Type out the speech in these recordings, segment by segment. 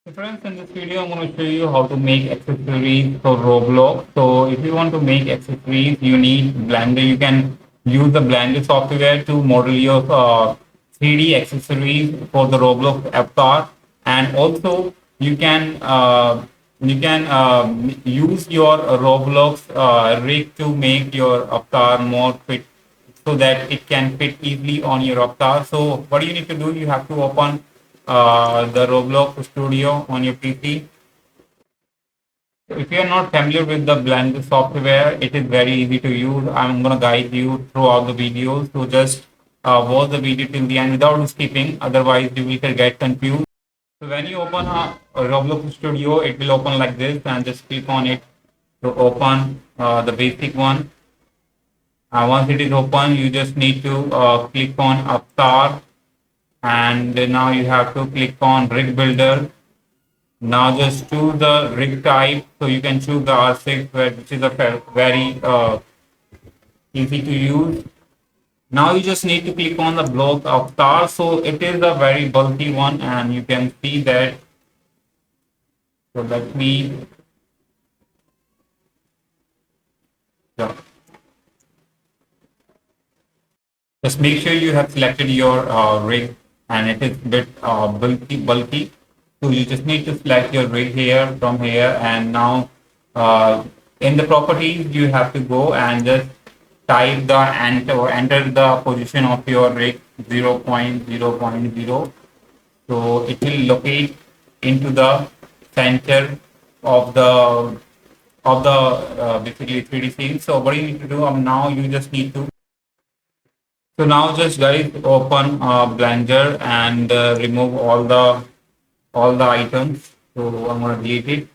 So friends, in this video, I'm going to show you how to make accessories for Roblox. So if you want to make accessories, you need Blender. You can use the Blender software to model your 3D accessories for the Roblox avatar, and also you can use your Roblox rig to make your avatar more fit so that it can fit easily on your avatar. So what do you need to do? You have to open the Roblox Studio on your PC. If you are not familiar with the Blender software, it is very easy to use. I'm going to guide you throughout the videos. So just watch the video till the end without skipping. Otherwise, you will get confused. So when you open a Roblox Studio, it will open like this, and just click on it to open the basic one. Once it is open, you just need to click on Avatar, and now you have to click on Rig Builder. Now just choose the rig type, so you can choose the R6, which is a very easy to use. Now you just need to click on the block Avatar. So it is a very bulky one, and you can see that. So let me. Yeah. Just make sure you have selected your rig, and it is a bit bulky. So you just need to select your rig here from here, and now uh, in the properties you have to go and just type the enter the position of your rig 0.0.0. So it will locate into the center of the basically 3D scene. So what you need to do now, you just need to. So now just guys open Blender and remove all the items. So I'm gonna delete it,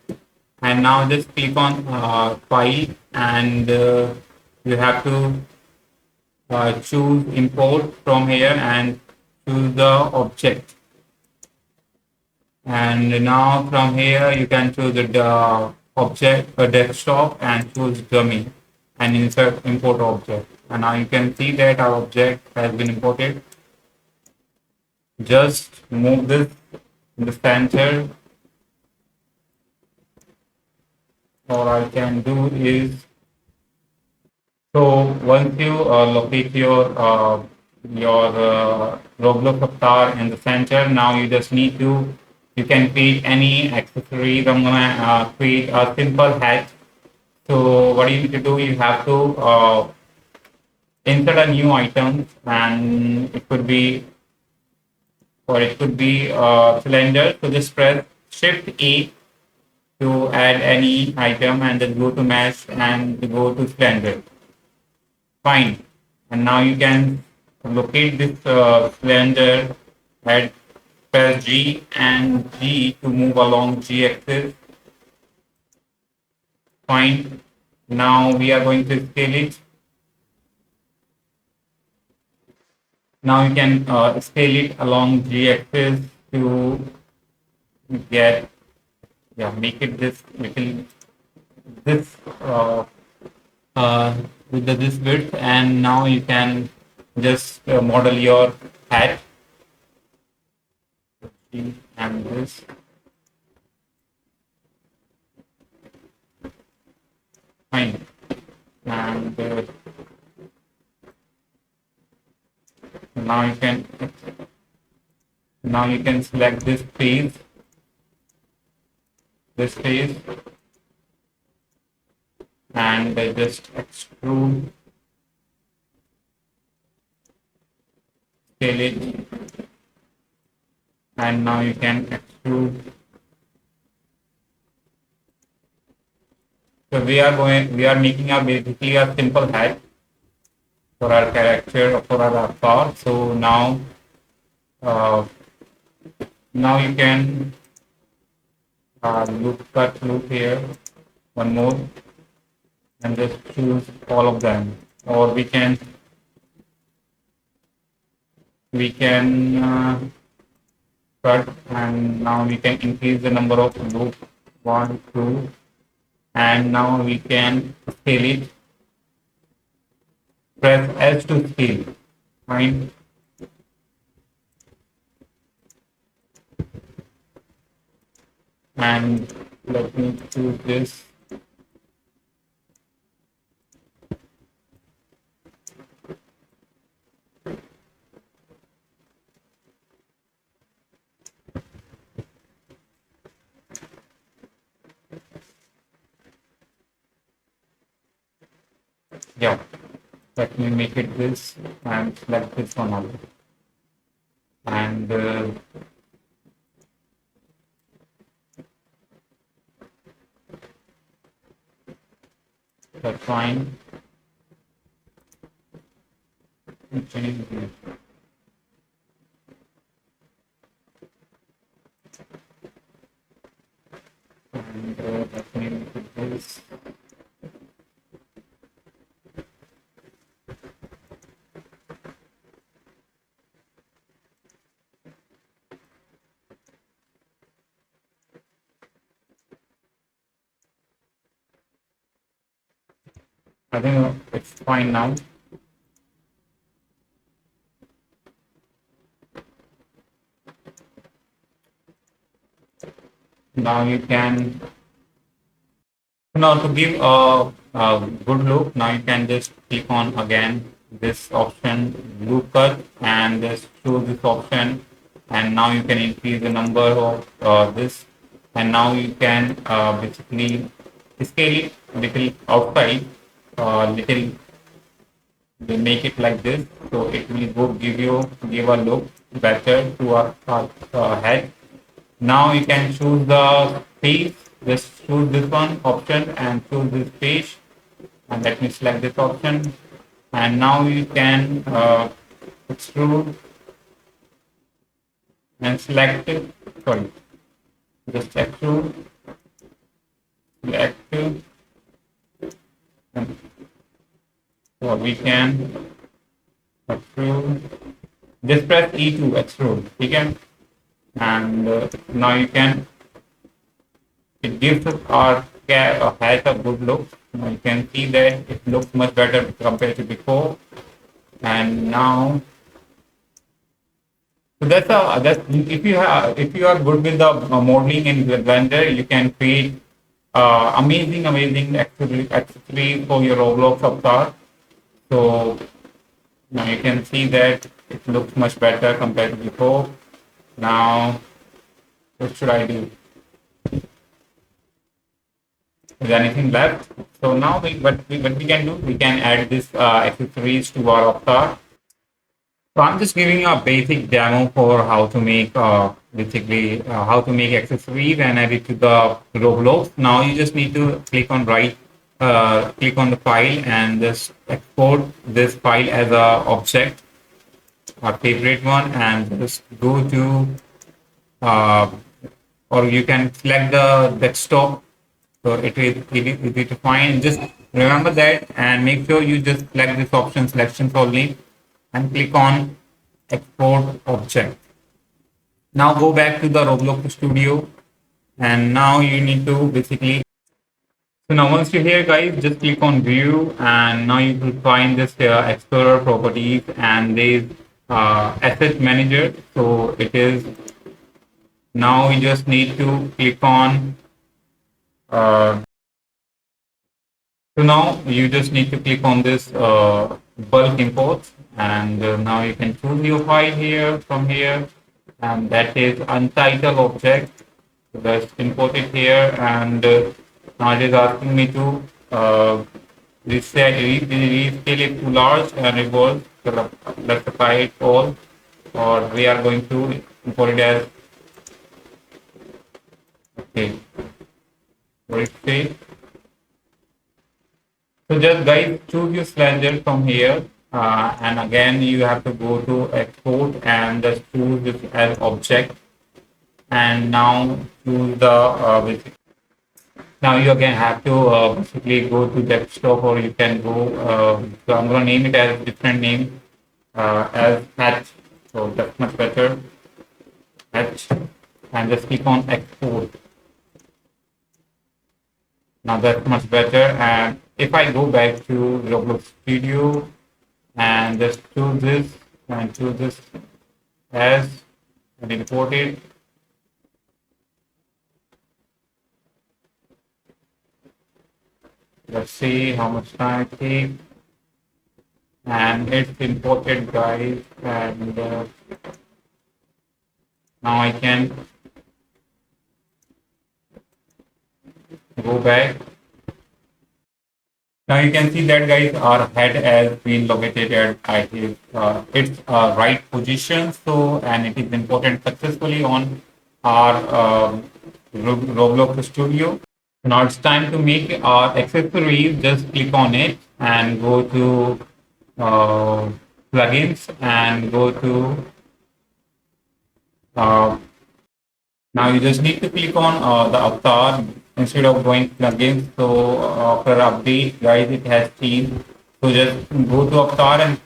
and now just click on file, and you have to choose import from here and choose the object. And now from here you can choose the object desktop and choose dummy and insert import object. And now you can see that our object has been imported. Just move this in the center. All I can do is, so once you locate your Roblox avatar in the center, now you just need to, you can create any accessories. I'm gonna create a simple hat. So what you need to do, you have to insert a new item, and it could be, or it could be cylinder. So just press Shift A to add any item, and then go to mesh and go to cylinder. Fine. And now you can locate this cylinder at press G and G to move along G axis. Fine. Now we are going to scale it. Now you can scale it along G axis to get, yeah, make it this little, this with this width, and now you can just model your hat and this. Fine. And now you can, select this face, and just extrude, scale it, and now you can extrude. So we are making basically a simple hat for our character, for our avatar. So uh, now you can cut loop here, one more, and just choose all of them, or we can cut, and now we can increase the number of loop, one, two, and now we can scale it. Press S to scale. Fine. and let me choose this. Yeah, let me make it this and select this one also. And that's fine. Change this. And let me make it this. I think it's fine now. Now you can, now to give a good look, now you can just click on again this option blue cut and just choose this option, and now you can increase the number of this, and now you can basically scale it little outside, little, we make it like this, so it will go give a look better to our head. Now you can choose the page. Just choose this one option and choose this page. And let me select this option. And now you can extrude and select it. Sorry, just extrude, select it, and so we can extrude. Just press E to extrude. Okay, and now you can, it gives us our has a good look. Now you can see that it looks much better compared to before. And now, so that's if you are good with the modeling in the Blender, you can create amazing accessories for your Roblox avatar. So now you can see that it looks much better compared to before. Now, what should I do? Is there anything left? So now what we can do, we can add this accessories to our avatar. So I'm just giving a basic demo for how to make basically how to make accessories and add it to the Roblox. Now you just need to click on the file and just export this file as a object, our favorite one, and just go to uh, or you can select the desktop. So it is easy to find. Just remember that and make sure you just select this option, selections only, and click on export object. Now go back to the Roblox studio, and now you need to basically, so now once you're here guys, just click on view, and now you will find this explorer properties, and there's asset manager. So it is, now you just need to click on so now you just need to click on this bulk imports, and now you can choose your file here from here, and that is untitled object. So let's import it here, and now it is asking me to rescale it to large and revolve. So let's apply it all, or we are going to import it as, okay, what it say. So just guys choose your cylinder from here, and again you have to go to export and just choose this as object, and now choose the now you again have to basically go to desktop, or you can go so I'm gonna name it as different name as hatch, so that's much better, hatch, and just click on export. Now that's much better. And if I go back to Roblox Studio and just choose this and choose this as and import it. Let's see how much time it takes. And it's imported, guys. And now I can go back. Now you can see that, guys, our head has been located at its right position. So, and it is imported successfully on our Roblox Studio. Now it's time to make our accessories. Just click on it and go to uh, plugins and go to uh, now you just need to click on the avatar instead of going plugins. So after update, guys, it has changed. So just go to avatar and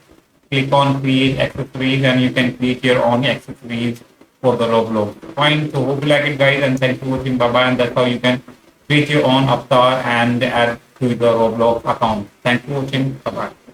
click on create accessories, and you can create your own accessories for the Roblox. Fine. So hope you like it, guys, and thanks for watching. Bye bye. And that's how you can create your own avatar and add to the Roblox account. Thanks for watching. Bye bye.